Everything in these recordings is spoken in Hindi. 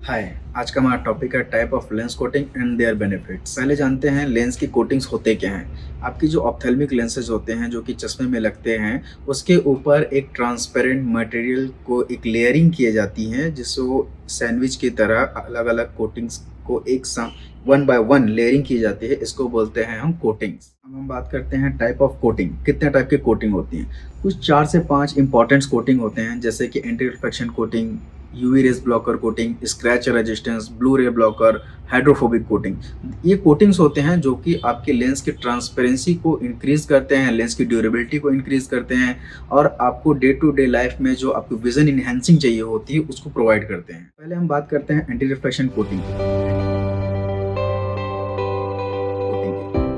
हाय। आज का हमारा टॉपिक है type of lens coating and their benefits. पहले जानते हैं लेंस की कोटिंग्स होते क्या हैं। आपकी जो ऑप्थेल्मिक लेंसेज होते हैं जो कि चश्मे में लगते हैं, उसके ऊपर एक ट्रांसपेरेंट मटेरियल को एक लेयरिंग की जाती है, जिससे वो सैंडविच की तरह अलग अलग कोटिंग्स को एक साथ वन बाय वन लेयरिंग की जाती है। इसको बोलते हैं हम कोटिंग्स। अब हम बात करते हैं टाइप ऑफ कोटिंग, कितने टाइप की कोटिंग होती हैं। कुछ 4 से 5 इंपॉर्टेंट कोटिंग होते हैं, जैसे कि anti reflection coating, UV rays blocker coating, scratch resistance, blue रे ब्लॉकर, हाइड्रोफोबिक कोटिंग। ये कोटिंग्स होते हैं जो कि आपके लेंस की ट्रांसपेरेंसी को इंक्रीज करते हैं, लेंस की ड्यूरेबिलिटी को इंक्रीज करते हैं और आपको डे टू डे लाइफ में जो आपको विजन इनहेंसिंग चाहिए होती है उसको प्रोवाइड करते हैं। पहले हम बात करते हैं anti reflection coating.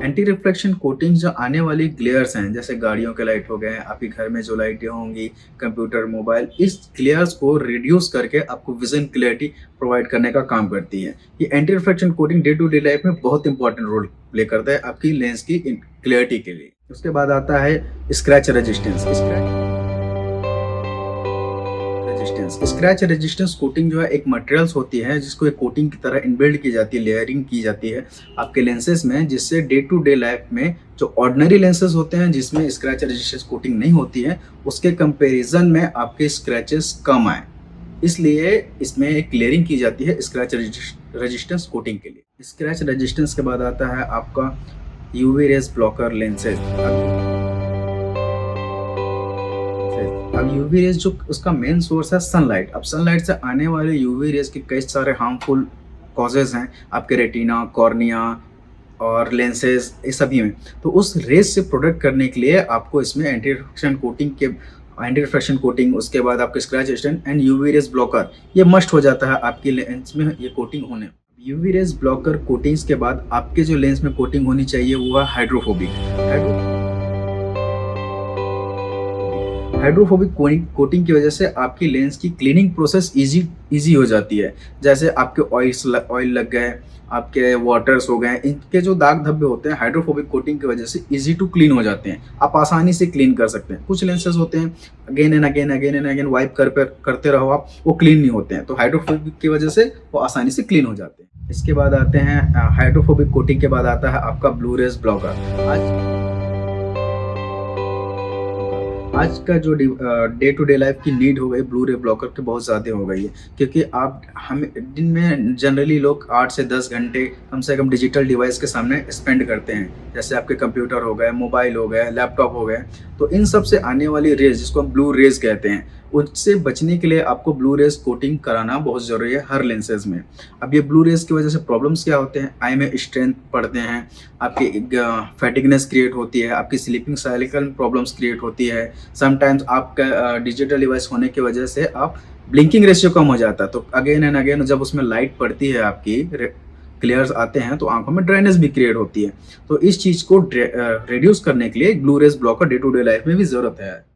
Anti reflection coating जो आने वाली ग्लेयर्स हैं, जैसे गाड़ियों के लाइट हो गए, आपके घर में जो लाइटें होंगी, कंप्यूटर, मोबाइल, इस ग्लेयर्स को रिड्यूस करके आपको विजन क्लियरिटी प्रोवाइड करने का काम करती है। ये anti reflection coating day to day life में बहुत इंपॉर्टेंट रोल प्ले करता है आपकी लेंस की क्लियरिटी के लिए। उसके बाद आता है scratch resistance. Scratch resistance coating जो है एक मटेरियल्स होती है जिसको एक कोटिंग की तरह इनबिल्ड की जाती है, लेयरिंग की जाती है आपके लेंसेज में, जिससे डे टू डे लाइफ में जो ऑर्डिनरी लेंसेज होते हैं जिसमें स्क्रैच रेजिस्टेंस कोटिंग नहीं होती है, उसके कंपैरिजन में आपके स्क्रैचेस कम आए। इसलिए इसमें एक लेयरिंग की जाती है स्क्रैच रेजिस्टेंस कोटिंग के लिए। स्क्रैच रेजिस्टेंस के बाद आता है आपका यूवी रेज ब्लॉकर लेंसेज। अब यूवी रेज जो उसका मेन सोर्स है सनलाइट। अब सनलाइट से आने वाले यूवी रेज के कई सारे हार्मफुल कॉजेज हैं आपके रेटिना, कॉर्निया और लेंसेज, ये सभी में। तो उस रेज से प्रोटेक्ट करने के लिए आपको इसमें एंटी रिफ्लेक्शन कोटिंग, उसके बाद आपके scratch resistant and UV rays blocker, ये मस्ट हो जाता है आपकी लेंस में ये कोटिंग होने। यूवी रेज ब्लॉकर कोटिंग्स के बाद आपके जो लेंस में कोटिंग होनी चाहिए वो है हाइड्रोफोबिक। हाइड्रोफोबिक कोटिंग की वजह से आपकी लेंस की क्लीनिंग प्रोसेस इजी हो जाती है। जैसे आपके ऑयल लग गए, आपके वाटर्स हो गए, इनके जो दाग धब्बे होते हैं हाइड्रोफोबिक कोटिंग की वजह से इजी टू क्लीन हो जाते हैं। आप आसानी से क्लीन कर सकते हैं। कुछ लेंसेज होते हैं अगेन एंड अगेन वाइप करते रहो आप, वो क्लीन नहीं होते हैं। तो हाइड्रोफोबिक की वजह से वो आसानी से क्लीन हो जाते हैं। इसके बाद आते हैं हाइड्रोफोबिक कोटिंग के बाद आता है आपका ब्लू रेज ब्लॉकर। आज का जो डे टू डे लाइफ की नीड हो गई ब्लू रे ब्लॉकर की बहुत ज़्यादा हो गई है, क्योंकि आप हम दिन में जनरली लोग 8 से 10 घंटे कम से कम डिजिटल डिवाइस के सामने स्पेंड करते हैं, जैसे आपके कंप्यूटर हो गए, मोबाइल हो गए, लैपटॉप हो गए। तो इन सब से आने वाली रेज, जिसको हम ब्लू रेज कहते हैं, उससे बचने के लिए आपको ब्लू रेज कोटिंग कराना बहुत ज़रूरी है हर लेंसेज में। अब ये ब्लू रेज की वजह से प्रॉब्लम्स क्या होते हैं, आई में स्ट्रेंथ पड़ते हैं, आपकी फैटिगनेस क्रिएट होती है, आपकी स्लीपिंग साइकिल में प्रॉब्लम्स क्रिएट होती है। समटाइम्स आपका डिजिटल डिवाइस होने की वजह से आप ब्लिंकिंग रेशियो कम हो जाता है, तो अगेन एंड अगेन जब उसमें लाइट पड़ती है, आपकी क्लियर्स आते हैं, तो आंखों में ड्राइनेस भी क्रिएट होती है। तो इस चीज़ को रिड्यूस करने के लिए blue rays blocker day to day life में भी ज़रूरत है।